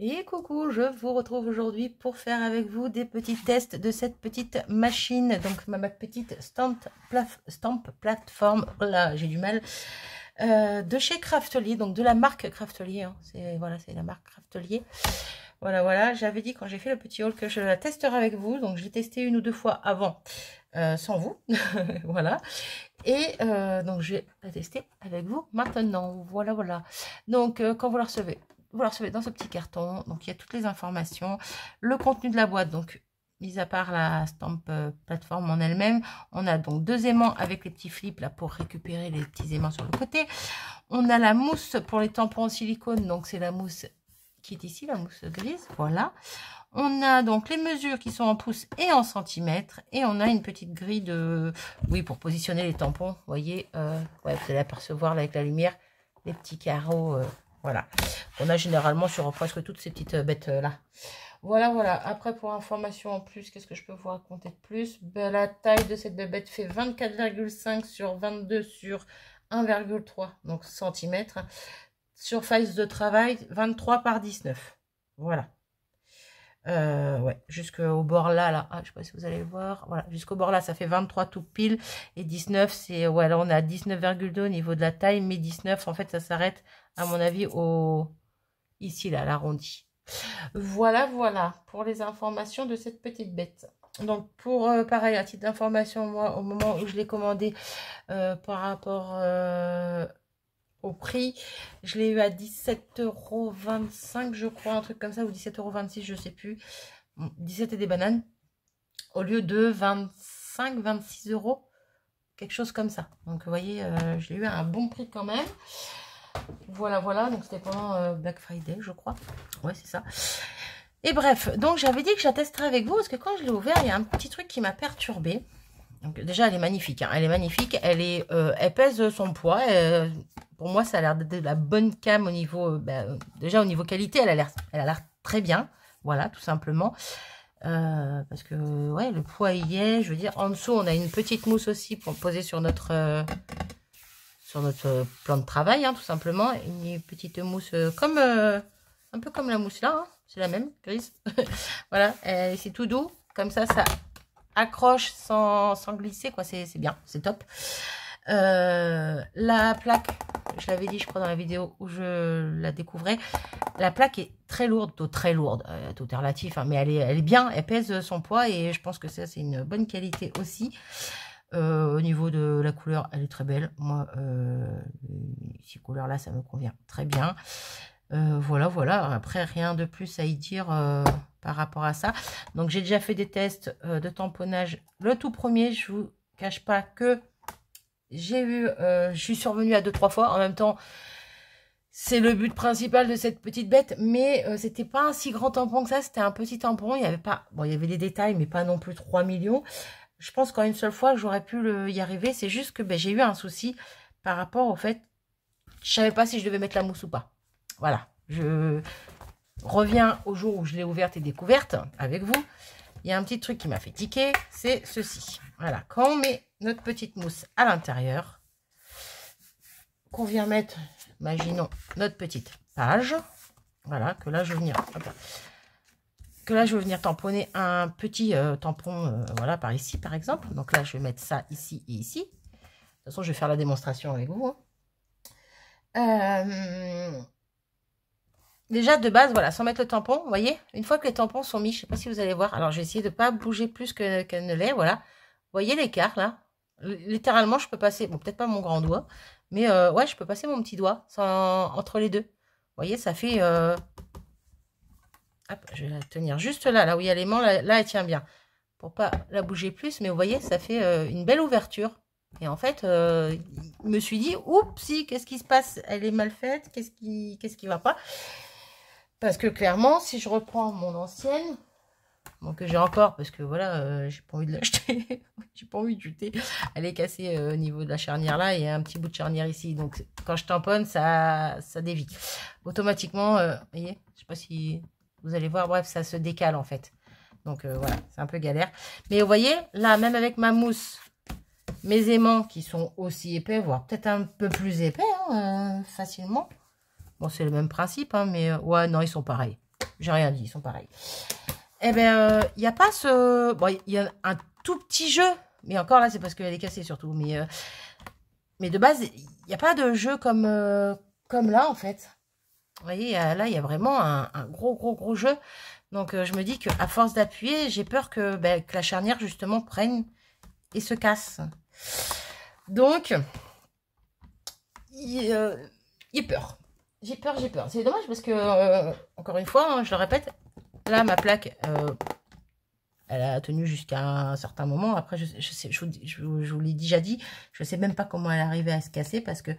Et coucou, je vous retrouve aujourd'hui pour faire avec vous des petits tests de cette petite machine, donc ma petite stamp plateforme, là j'ai du mal, de chez Craftelier, donc de la marque Craftelier, hein. C'est la marque Craftelier. Voilà, j'avais dit quand j'ai fait le petit haul que je la testerai avec vous, donc je l'ai testé une ou deux fois avant, sans vous, voilà. Et donc je vais la tester avec vous maintenant, voilà. Donc quand vous la recevez dans ce petit carton, donc il y a toutes les informations, le contenu de la boîte, donc mis à part la stamp plateforme en elle-même, on a donc deux aimants avec les petits flips là pour récupérer les petits aimants sur le côté. On a la mousse pour les tampons en silicone, donc c'est la mousse qui est ici, la mousse grise, voilà. On a donc les mesures qui sont en pouces et en centimètres. Et on a une petite grille de... Oui, pour positionner les tampons. Vous voyez, ouais, vous allez apercevoir là avec la lumière les petits carreaux. Voilà. On a généralement sur presque toutes ces petites bêtes là. Voilà. Après, pour information en plus, qu'est-ce que je peux vous raconter de plus? Ben, la taille de cette bébête fait 24,5 sur 22 sur 1,3 donc centimètres. Surface de travail 23 par 19. Voilà. Ouais, jusqu'au bord là, je sais pas si vous allez le voir, voilà, jusqu'au bord là, ça fait 23 tout pile, et 19, c'est, ouais, là, on a 19,2 au niveau de la taille, mais 19, en fait, ça s'arrête, à mon avis, ici, là, l'arrondi. Voilà, pour les informations de cette petite bête. Donc, pour, pareil, à titre d'information, moi, au moment où je l'ai commandé, par rapport au prix, je l'ai eu à 17,25 €, je crois, un truc comme ça, ou 17,26 €, je sais plus. 17 et des bananes, au lieu de 25-26 €, quelque chose comme ça. Donc, vous voyez, je l'ai eu à un bon prix quand même. Voilà, donc c'était pendant Black Friday, je crois. Ouais, c'est ça. Et bref, donc j'avais dit que je la testerais avec vous, parce que quand je l'ai ouvert, il y a un petit truc qui m'a perturbée. Donc déjà, elle est magnifique, hein. Elle est magnifique, elle pèse son poids. Pour moi, ça a l'air de la bonne cam au niveau, déjà au niveau qualité, elle a l'air très bien. Voilà, tout simplement. Parce que, ouais, le poids y est. Je veux dire, en dessous, on a une petite mousse aussi pour poser sur notre plan de travail, hein, tout simplement. Une petite mousse comme, un peu comme la mousse là, hein. C'est la même, grise. Voilà, c'est tout doux. Comme ça accroche sans glisser, quoi. C'est bien, c'est top. La plaque, je l'avais dit, je crois, dans la vidéo où je la découvrais, la plaque est très lourde, tout est relatif, hein, mais elle est bien, elle pèse son poids, et je pense que ça, c'est une bonne qualité aussi. Au niveau de la couleur, elle est très belle. Moi, ces couleurs-là, ça me convient très bien. Voilà. Après, rien de plus à y dire par rapport à ça. Donc, j'ai déjà fait des tests de tamponnage. Le tout premier, je vous cache pas que je suis survenue à 2-3 fois. En même temps, c'est le but principal de cette petite bête, mais c'était pas un si grand tampon que ça. C'était un petit tampon. Il y avait pas, bon, il y avait des détails, mais pas non plus 3 millions. Je pense qu'en une seule fois, j'aurais pu y arriver. C'est juste que j'ai eu un souci par rapport au fait, je savais pas si je devais mettre la mousse ou pas. Voilà, je reviens au jour où je l'ai ouverte et découverte avec vous. Il y a un petit truc qui m'a fait tiquer, c'est ceci. Voilà, quand on met notre petite mousse à l'intérieur, qu'on vient mettre, imaginons, notre petite page. Voilà, que là, je vais venir tamponner un petit tampon, voilà, par ici, par exemple. Donc là, je vais mettre ça ici et ici. De toute façon, je vais faire la démonstration avec vous, hein. Déjà, de base, voilà, sans mettre le tampon, vous voyez, une fois que les tampons sont mis, je ne sais pas si vous allez voir, alors je vais essayer de ne pas bouger plus qu'elle ne l'est, voilà. Vous voyez l'écart, là? Littéralement, je peux passer, bon, peut-être pas mon grand doigt, mais ouais, je peux passer mon petit doigt entre les deux. Vous voyez, ça fait... hop, je vais la tenir juste là où il y a l'aimant, là, elle tient bien. Pour pas la bouger plus, mais vous voyez, ça fait une belle ouverture. Et en fait, je me suis dit, oups, qu'est-ce qui se passe? Elle est mal faite, qu'est-ce qui va pas? Parce que clairement, si je reprends mon ancienne, bon, que j'ai encore, parce que voilà, j'ai pas envie de l'acheter, j'ai pas envie de jeter, elle est cassée au niveau de la charnière là, et il y a un petit bout de charnière ici, donc quand je tamponne, ça dévie. Automatiquement, vous voyez, je sais pas si vous allez voir, bref, ça se décale en fait. Donc voilà, c'est un peu galère. Mais vous voyez, là, même avec ma mousse, mes aimants qui sont aussi épais, voire peut-être un peu plus épais, hein, facilement. Bon, c'est le même principe, hein, mais ouais, non, ils sont pareils. J'ai rien dit, ils sont pareils. Eh bien, il n'y a pas ce... Bon, il y a un tout petit jeu, mais encore là, c'est parce qu'elle est cassée surtout. Mais de base, il n'y a pas de jeu comme là, en fait. Vous voyez, là, il y a vraiment un gros jeu. Donc, je me dis qu'à force d'appuyer, j'ai peur que la charnière, justement, prenne et se casse. Donc, il y a peur. J'ai peur. C'est dommage parce que, encore une fois, hein, je le répète, là, ma plaque, elle a tenu jusqu'à un certain moment. Après, je vous l'ai déjà dit, je ne sais même pas comment elle est arrivée à se casser parce que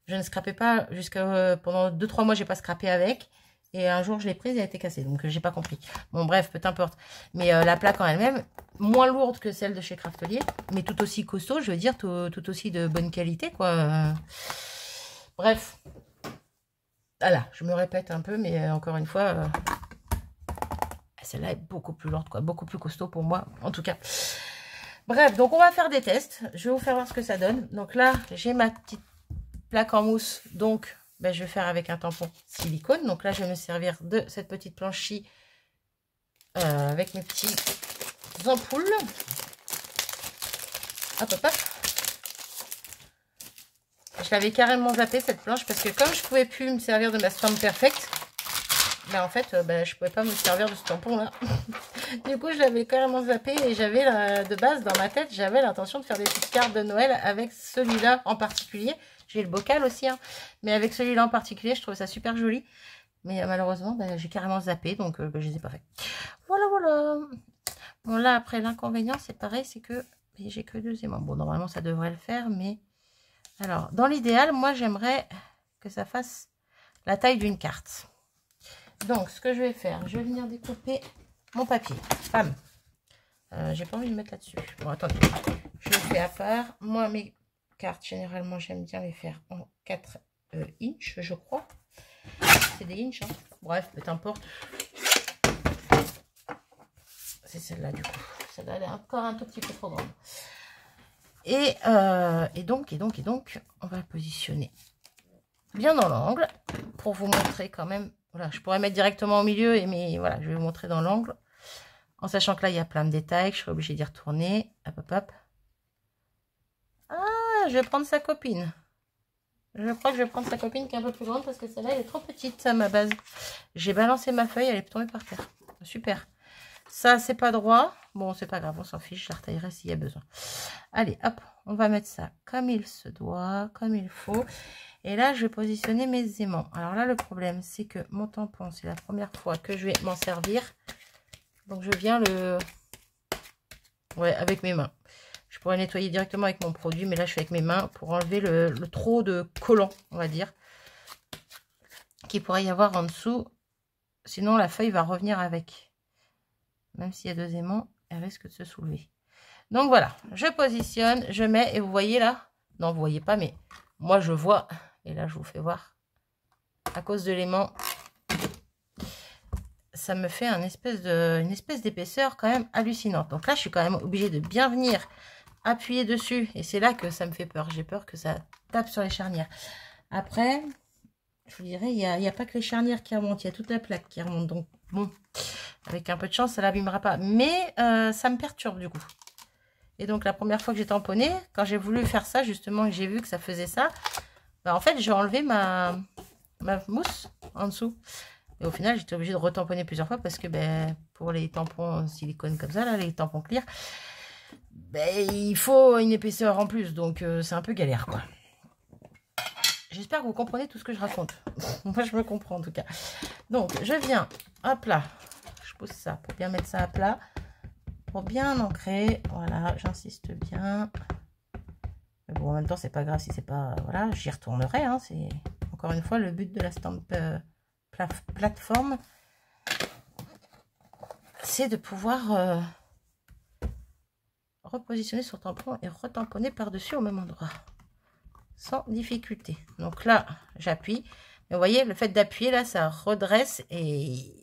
je ne scrapais pas jusqu'à... pendant 2-3 mois, j'ai pas scrapé avec. Et un jour, je l'ai prise et elle a été cassée. Donc, j'ai pas compris. Bon, bref, peu importe. Mais la plaque en elle-même, moins lourde que celle de chez Craftelier, mais tout aussi costaud, je veux dire, tout aussi de bonne qualité, quoi. Bref. Voilà, je me répète un peu, mais encore une fois, celle-là est beaucoup plus lourde, quoi. Beaucoup plus costaud pour moi, en tout cas. Bref, donc on va faire des tests. Je vais vous faire voir ce que ça donne. Donc là, j'ai ma petite plaque en mousse, donc je vais faire avec un tampon silicone. Donc là, je vais me servir de cette petite planche-ci avec mes petits ampoules. Hop. Je l'avais carrément zappé cette planche parce que comme je pouvais plus me servir de ma Stamp Perfect, en fait, je pouvais pas me servir de ce tampon là. Du coup, je l'avais carrément zappé et j'avais de base dans ma tête, j'avais l'intention de faire des petites cartes de Noël avec celui-là en particulier. J'ai le bocal aussi, hein, mais avec celui-là en particulier, je trouvais ça super joli. Mais malheureusement, j'ai carrément zappé, donc je ne les ai pas fait. Voilà. Bon, là, après, l'inconvénient, c'est pareil, c'est que j'ai que 2 aimants. Bon, normalement, ça devrait le faire, mais... Alors, dans l'idéal, moi, j'aimerais que ça fasse la taille d'une carte. Donc, ce que je vais faire, je vais venir découper mon papier. Bam. J'ai pas envie de mettre là-dessus. Bon, attendez. Je le fais à part. Moi, mes cartes, généralement, j'aime bien les faire en 4 inches, je crois. C'est des inches, hein. Bref, peu importe. C'est celle-là, du coup. Celle-là, elle est encore un tout petit peu trop grande. Et donc, on va le positionner bien dans l'angle pour vous montrer quand même. Voilà, je pourrais mettre directement au milieu, mais voilà, je vais vous montrer dans l'angle. En sachant que là, il y a plein de détails, je serai obligée d'y retourner. Hop. Ah, je vais prendre sa copine. Je crois que je vais prendre sa copine qui est un peu plus grande parce que celle-là, elle est trop petite à ma base. J'ai balancé ma feuille, elle est tombée par terre. Super. Ça, c'est pas droit. Bon, c'est pas grave, on s'en fiche, je la retaillerai s'il y a besoin. Allez, hop, on va mettre ça comme il se doit, comme il faut. Et là, je vais positionner mes aimants. Alors là, le problème, c'est que mon tampon, c'est la première fois que je vais m'en servir. Donc, je viens avec mes mains. Je pourrais nettoyer directement avec mon produit, mais là, je fais avec mes mains pour enlever le trop de collant, on va dire, qu'il pourrait y avoir en dessous. Sinon, la feuille va revenir avec. Même s'il y a 2 aimants, elle risque de se soulever. Donc, voilà. Je positionne, je mets, et vous voyez là? Non, vous voyez pas, mais moi, je vois. Et là, je vous fais voir. À cause de l'aimant, ça me fait une espèce d'épaisseur quand même hallucinante. Donc là, je suis quand même obligée de bien venir appuyer dessus. Et c'est là que ça me fait peur. J'ai peur que ça tape sur les charnières. Après, je vous dirais, il n'y a pas que les charnières qui remontent. Il y a toute la plaque qui remonte. Donc, bon, avec un peu de chance, ça ne l'abîmera pas. Mais ça me perturbe du coup. Et donc, la première fois que j'ai tamponné, quand j'ai voulu faire ça, justement, et j'ai vu que ça faisait ça, en fait, j'ai enlevé ma mousse en dessous. Et au final, j'étais obligée de retamponner plusieurs fois parce que pour les tampons en silicone comme ça, là, les tampons clear, il faut une épaisseur en plus. Donc, c'est un peu galère, quoi. J'espère que vous comprenez tout ce que je raconte. Moi, je me comprends, en tout cas. Donc, je viens, hop là, je pousse ça pour bien mettre ça à plat, pour bien ancrer. Voilà, j'insiste bien. Mais bon, en même temps, c'est pas grave si c'est pas... Voilà, j'y retournerai. Hein, c'est encore une fois le but de la Stamp plateforme, c'est de pouvoir repositionner sur tampon et retamponner par-dessus au même endroit sans difficulté. Donc là, j'appuie. Mais vous voyez, le fait d'appuyer là, ça redresse et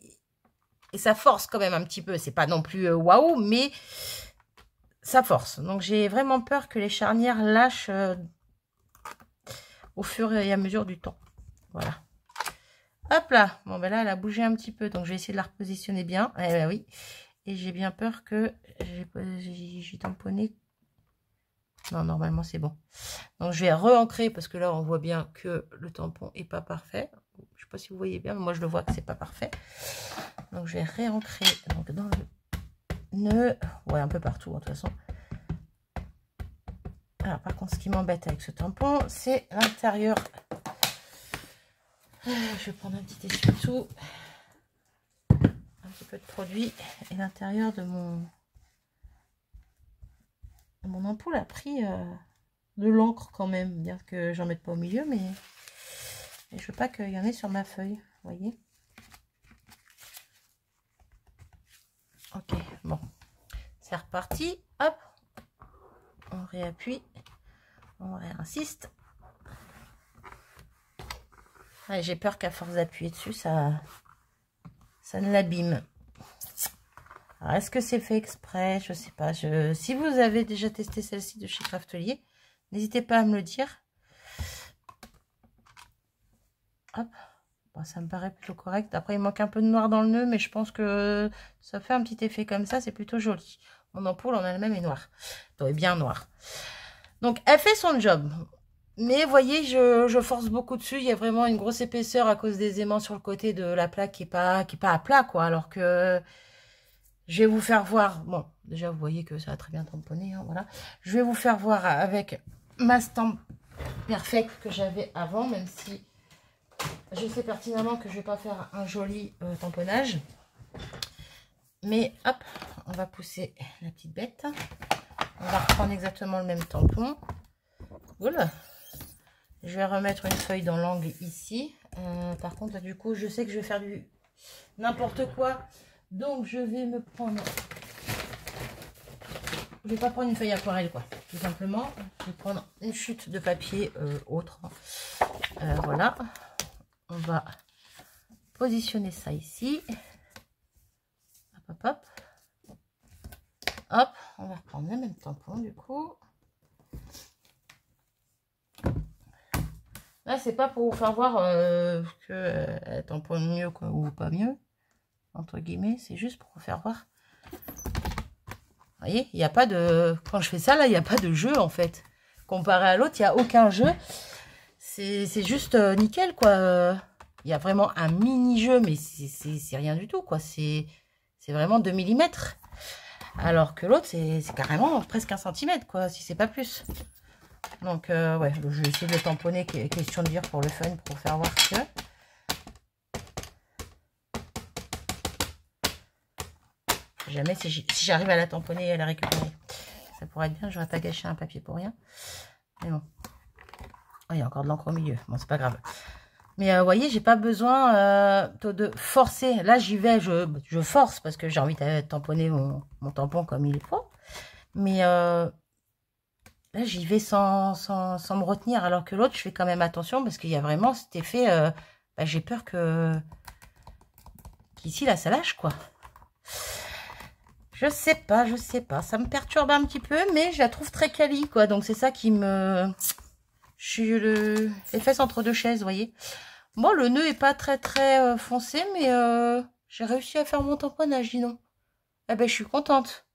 ça force quand même un petit peu. C'est pas non plus waouh, mais ça force. Donc j'ai vraiment peur que les charnières lâchent au fur et à mesure du temps. Voilà. Hop là. Bon, ben là, elle a bougé un petit peu. Donc, je vais essayer de la repositionner bien. Eh ben oui. Et j'ai bien peur que j'ai tamponné. Non, normalement, c'est bon. Donc, je vais re-ancrer parce que là, on voit bien que le tampon est pas parfait. Je ne sais pas si vous voyez bien, mais moi, je le vois que c'est pas parfait. Donc, je vais réancrer donc, dans le nœud. Ouais, un peu partout, de toute façon. Alors, par contre, ce qui m'embête avec ce tampon, c'est l'intérieur. Je vais prendre un petit essuie-tout. Un petit peu de produit. Et l'intérieur de mon ampoule a pris de l'encre quand même. Bien que j'en mette pas au milieu, mais je veux pas qu'il y en ait sur ma feuille. Vous voyez? Ok, bon. C'est reparti. Hop. On réappuie. On réinsiste. Ouais, j'ai peur qu'à force d'appuyer dessus, ça ne l'abîme. Alors, est-ce que c'est fait exprès? Je sais pas. Si vous avez déjà testé celle-ci de chez Craftelier, n'hésitez pas à me le dire. Hop. Bon, ça me paraît plutôt correct. Après, il manque un peu de noir dans le nœud, mais je pense que ça fait un petit effet comme ça. C'est plutôt joli. Mon ampoule en elle-même est noire. Donc, bien noire. Donc, elle fait son job. Mais vous voyez, je force beaucoup dessus. Il y a vraiment une grosse épaisseur à cause des aimants sur le côté de la plaque qui est pas à plat, quoi. Alors que je vais vous faire voir. Bon, déjà, vous voyez que ça a très bien tamponné. Hein, voilà. Je vais vous faire voir avec ma stamp perfect que j'avais avant, même si je sais pertinemment que je vais pas faire un joli tamponnage. Mais hop, on va pousser la petite bête. On va reprendre exactement le même tampon. Voilà. Je vais remettre une feuille dans l'angle ici. Par contre, du coup, je sais que je vais faire du n'importe quoi. Donc, je vais me prendre... Je vais pas prendre une feuille aquarelle, quoi. Tout simplement. Je vais prendre une chute de papier autre. Voilà. On va positionner ça ici. Hop, hop, hop. Hop. On va reprendre le même tampon, du coup. Là, c'est pas pour vous faire voir que elle tamponne mieux quoi, ou pas mieux, entre guillemets. C'est juste pour vous faire voir. Vous voyez, il n'y a pas de... Quand je fais ça, là, il n'y a pas de jeu, en fait. Comparé à l'autre, il n'y a aucun jeu. C'est juste nickel, quoi. Il y a vraiment un mini-jeu, mais c'est rien du tout, quoi. C'est vraiment 2 mm. Alors que l'autre, c'est carrément presque 1 cm, quoi, si c'est pas plus. Donc, ouais, je vais essayer de le tamponner, question de dire pour le fun, pour faire voir que... Jamais si j'arrive à la tamponner et à la récupérer. Ça pourrait être bien, j'aurais pas gâché un papier pour rien. Mais bon. Oh, il y a encore de l'encre au milieu. Bon, c'est pas grave. Mais vous voyez, j'ai pas besoin de forcer. Là, j'y vais, je force parce que j'ai envie de tamponner mon tampon comme il faut. Mais... là, j'y vais sans me retenir, alors que l'autre, je fais quand même attention parce qu'il y a vraiment cet effet... bah, j'ai peur qu'ici, là, ça lâche, quoi. Je sais pas. Ça me perturbe un petit peu, mais je la trouve très quali, quoi. Donc, c'est ça qui me... Je suis les fesses entre deux chaises, vous voyez. Bon, le nœud est pas très foncé, mais j'ai réussi à faire mon tamponnage, dis donc. Eh ben, je suis contente.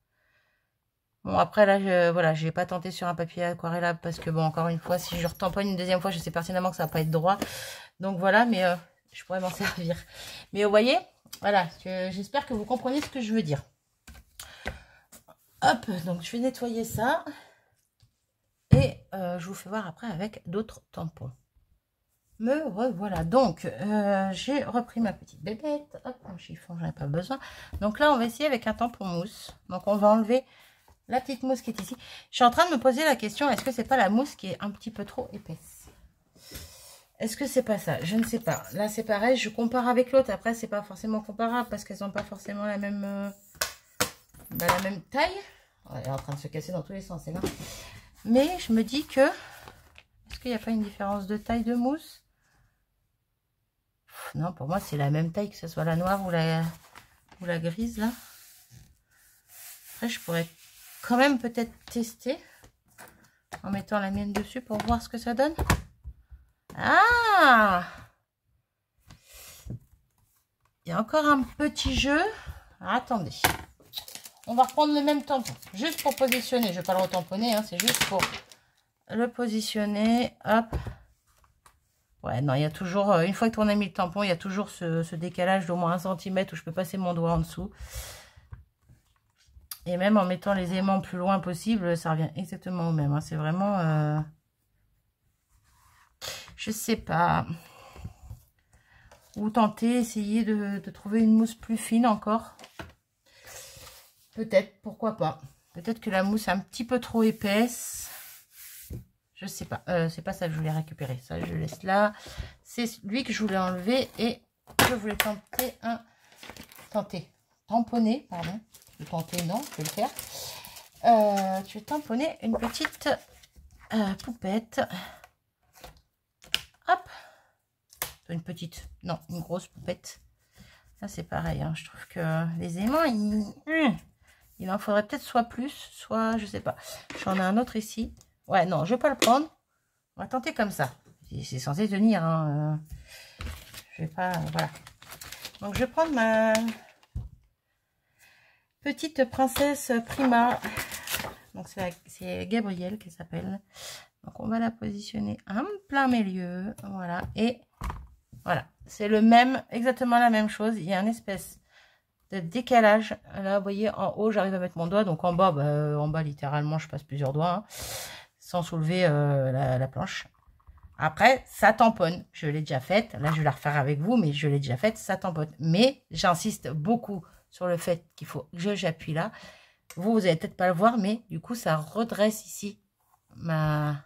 Bon, après, là, voilà, je n'ai pas tenté sur un papier aquarellable parce que, bon, encore une fois, si je retamponne une deuxième fois, je sais pertinemment que ça va pas être droit. Donc, voilà, mais je pourrais m'en servir. Mais vous voyez, voilà, j'espère que vous comprenez ce que je veux dire. Hop, donc, je vais nettoyer ça. Et je vous fais voir après avec d'autres tampons. Me revoilà. Donc, j'ai repris ma petite bébête. Hop, un chiffon, j'en ai pas besoin. Donc là, on va essayer avec un tampon mousse. Donc, on va enlever... la petite mousse qui est ici. Je suis en train de me poser la question, est-ce que c'est pas la mousse qui est un petit peu trop épaisse? Est-ce que c'est pas ça? Je ne sais pas. Là, c'est pareil, je compare avec l'autre. Après, c'est pas forcément comparable parce qu'elles n'ont pas forcément la même, la même taille. Elle est en train de se casser dans tous les sens, c'est là. Mais je me dis que... Est-ce qu'il n'y a pas une différence de taille de mousse? Non, pour moi, c'est la même taille, que ce soit la noire ou la grise, là. Après, je pourrais quand même peut-être tester en mettant la mienne dessus pour voir ce que ça donne. Ah! Il y a encore un petit jeu. Alors, attendez. On va reprendre le même tampon. Juste pour positionner. Je ne vais pas le retamponner. Hein, c'est juste pour le positionner. Hop. Ouais, non, il y a toujours... une fois que on a mis le tampon, il y a toujours ce décalage d'au moins 1 cm où je peux passer mon doigt en dessous. Et même en mettant les aimants plus loin possible, ça revient exactement au même. Hein. C'est vraiment... je sais pas. Ou tenter, essayer de trouver une mousse plus fine encore. Peut-être, pourquoi pas. Peut-être que la mousse est un petit peu trop épaisse. Je sais pas. C'est pas ça que je voulais récupérer. Ça, je laisse là. C'est lui que je voulais enlever. Et je voulais tamponner, pardon. Tenter, non, je vais le faire. Je vais tamponner une petite poupette. Hop. Une petite, non, une grosse poupette. Ça, c'est pareil. Hein. Je trouve que les aimants, il en faudrait peut-être soit plus, soit, je sais pas. J'en ai un autre ici. Ouais, non, je vais pas le prendre. On va tenter comme ça. C'est censé tenir. Hein. Je vais pas, voilà. Donc, je vais prendre ma petite princesse Prima. Donc, c'est Gabrielle qui s'appelle. Donc, on va la positionner en plein milieu. Voilà. Et voilà. C'est le même, exactement la même chose. Il y a une espèce de décalage. Là, vous voyez, en haut, j'arrive à mettre mon doigt. Donc, en bas, littéralement, je passe plusieurs doigts. Hein, sans soulever la planche. Après, ça tamponne. Je l'ai déjà faite. Là, je vais la refaire avec vous, mais je l'ai déjà faite. Ça tamponne. Mais j'insiste beaucoup sur le fait qu'il faut que j'appuie là. Vous allez peut-être pas le voir, mais du coup, ça redresse ici ma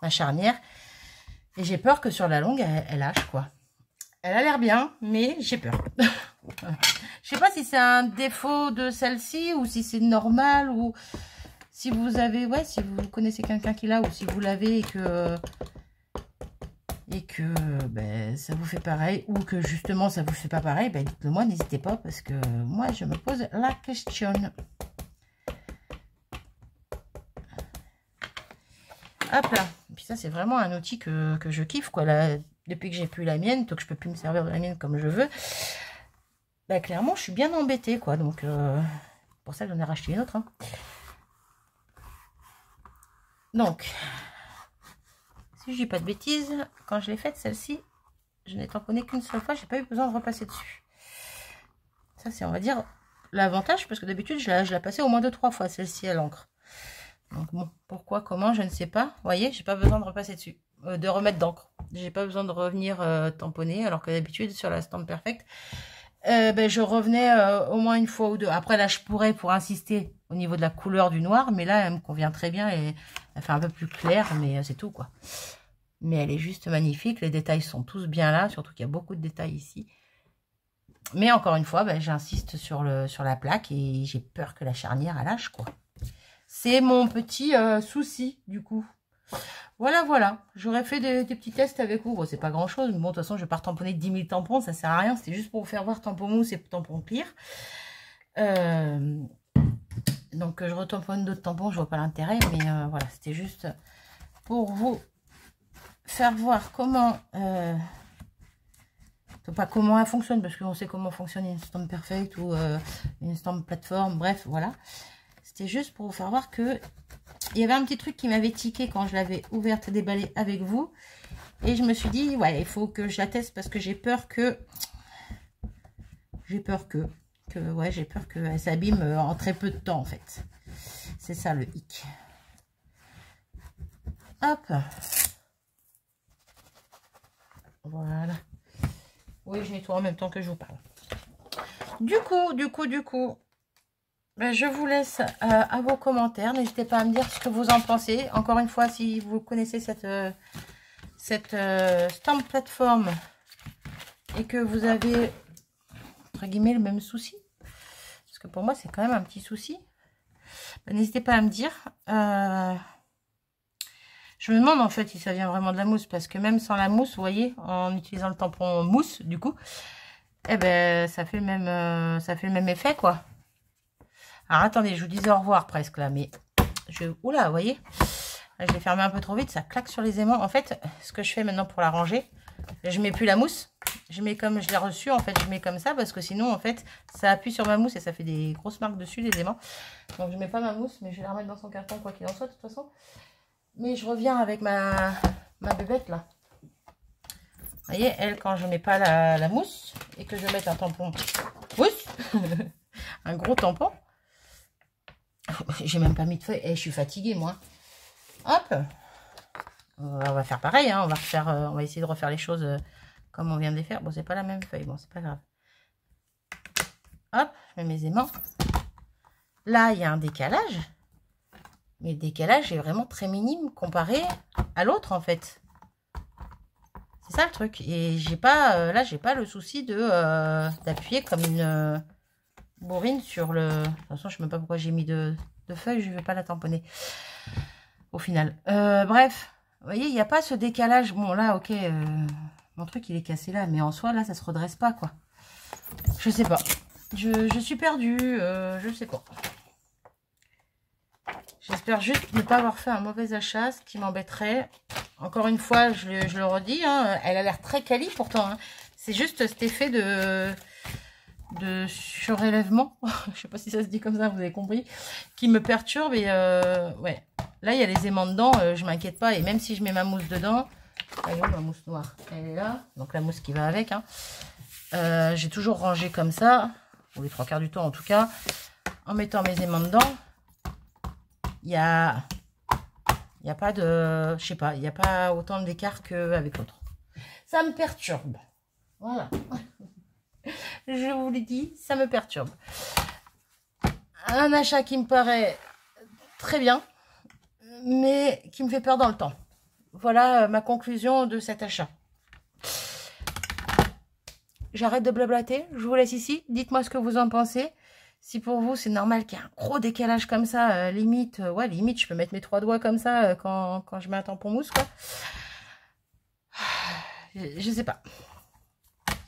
charnière. Et j'ai peur que sur la longue, elle lâche, quoi. Elle a l'air bien, mais j'ai peur. Je sais pas si c'est un défaut de celle-ci ou si c'est normal ou si vous avez, ouais, si vous connaissez quelqu'un qui l'a ou si vous l'avez et que ben, ça vous fait pareil ou que justement ça vous fait pas pareil, ben, dites-le moi, n'hésitez pas parce que moi je me pose la question. Hop là. Et puis ça c'est vraiment un outil que je kiffe quoi là. Depuis que j'ai plus la mienne, donc je peux plus me servir de la mienne comme je veux, bah clairement je suis bien embêtée quoi, donc pour ça j'en ai racheté une autre. Hein. Donc, si je dis pas de bêtises, quand je l'ai faite celle-ci, je n'ai tamponné qu'une seule fois, j'ai pas eu besoin de repasser dessus. Ça c'est on va dire l'avantage parce que d'habitude je la passais au moins 2-3 fois celle-ci à l'encre. Donc bon, pourquoi, comment, je ne sais pas. Vous voyez, j'ai pas besoin de repasser dessus. De remettre d'encre. J'ai pas besoin de revenir tamponner, alors que d'habitude sur la Stamp Perfect, ben, je revenais au moins une fois ou deux. Après là, je pourrais pour insister au niveau de la couleur du noir, mais là, elle me convient très bien et elle fait un peu plus clair, mais c'est tout quoi. Mais elle est juste magnifique, les détails sont tous bien là, surtout qu'il y a beaucoup de détails ici. Mais encore une fois, ben, j'insiste sur la plaque et j'ai peur que la charnière elle lâche quoi. C'est mon petit souci du coup. Voilà. J'aurais fait des petits tests avec vous. Bon, c'est pas grand chose. Mais bon, de toute façon, je vais pas tamponner 10 000 tampons. Ça sert à rien. C'était juste pour vous faire voir tampon mousse et tampon clear. Donc, je retamponne d'autres tampons. Je vois pas l'intérêt. Mais voilà, c'était juste pour vous faire voir comment... pas comment elle fonctionne. Parce qu'on sait comment fonctionne une Stamp Perfect ou une Stamp Plateforme. Bref, voilà. C'était juste pour vous faire voir que il y avait un petit truc qui m'avait tiqué quand je l'avais ouverte et déballée avec vous. Et je me suis dit, ouais, il faut que je la teste parce que j'ai peur que... ouais, j'ai peur qu'elle s'abîme en très peu de temps, en fait. C'est ça, le hic. Hop. Voilà. Oui, je nettoie en même temps que je vous parle. Du coup... Ben, je vous laisse à vos commentaires. N'hésitez pas à me dire ce que vous en pensez. Encore une fois, si vous connaissez cette Stamp Plateforme et que vous avez, entre guillemets, le même souci, parce que pour moi, c'est quand même un petit souci, ben, n'hésitez pas à me dire. Je me demande en fait si ça vient vraiment de la mousse, parce que même sans la mousse, vous voyez, en utilisant le tampon mousse, du coup, eh ben, ça fait le même effet, quoi. Alors, attendez, je vous disais au revoir presque, là, mais oula, vous voyez, là, je l'ai fermé un peu trop vite, ça claque sur les aimants. En fait, ce que je fais maintenant pour la ranger, je mets plus la mousse, je mets comme je l'ai reçu, en fait, je mets comme ça parce que sinon, en fait, ça appuie sur ma mousse et ça fait des grosses marques dessus, les aimants. Donc, je mets pas ma mousse, mais je vais la remettre dans son carton, quoi qu'il en soit, de toute façon. Mais je reviens avec ma bébête, là. Vous voyez, elle, quand je mets pas la mousse et que je mets un tampon mousse, un gros tampon, j'ai même pas mis de feuille. Et je suis fatiguée, moi. Hop. On va faire pareil, hein. On va essayer de refaire les choses comme on vient de les faire. Bon, c'est pas la même feuille. Bon, c'est pas grave. Hop, je mets mes aimants. Là, il y a un décalage. Mais le décalage est vraiment très minime comparé à l'autre, en fait. C'est ça le truc. Et j'ai pas, là, j'ai pas le souci d'appuyer comme une bourrine sur le... De toute façon, je sais même pas pourquoi j'ai mis de feuilles. Je vais pas la tamponner. Au final. Bref. Vous voyez, il n'y a pas ce décalage. Bon, là, ok. Mon truc, il est cassé là. Mais en soi, là, ça se redresse pas, quoi. Je sais pas. Je suis perdue. Je sais pas. J'espère juste ne pas avoir fait un mauvais achat, ce qui m'embêterait. Encore une fois, je le redis, hein, elle a l'air très quali pourtant. Hein. C'est juste cet effet de surélèvement, je sais pas si ça se dit comme ça, vous avez compris, qui me perturbe. Et ouais, là il y a les aimants dedans, je m'inquiète pas. Et même si je mets ma mousse dedans, elle est où ma mousse noire? Elle est là, donc la mousse qui va avec. Hein. J'ai toujours rangé comme ça, ou les 3/4 du temps en tout cas, en mettant mes aimants dedans. Il y a pas de... Je sais pas, il n'y a pas autant d'écart qu'avec l'autre. Ça me perturbe. Voilà. Je vous l'ai dit, ça me perturbe. Un achat qui me paraît très bien, mais qui me fait peur dans le temps. Voilà ma conclusion de cet achat. J'arrête de blablater, je vous laisse ici. Dites-moi ce que vous en pensez. Si pour vous, c'est normal qu'il y ait un gros décalage comme ça, limite, ouais, limite, je peux mettre mes 3 doigts comme ça quand je mets un tampon mousse, quoi. Je sais pas.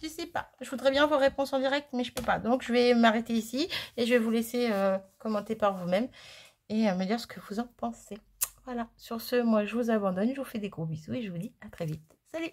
Je sais pas. Je voudrais bien vos réponses en direct, mais je peux pas. Donc, je vais m'arrêter ici et je vais vous laisser commenter par vous-même et me dire ce que vous en pensez. Voilà. Sur ce, moi, je vous abandonne. Je vous fais des gros bisous et je vous dis à très vite. Salut!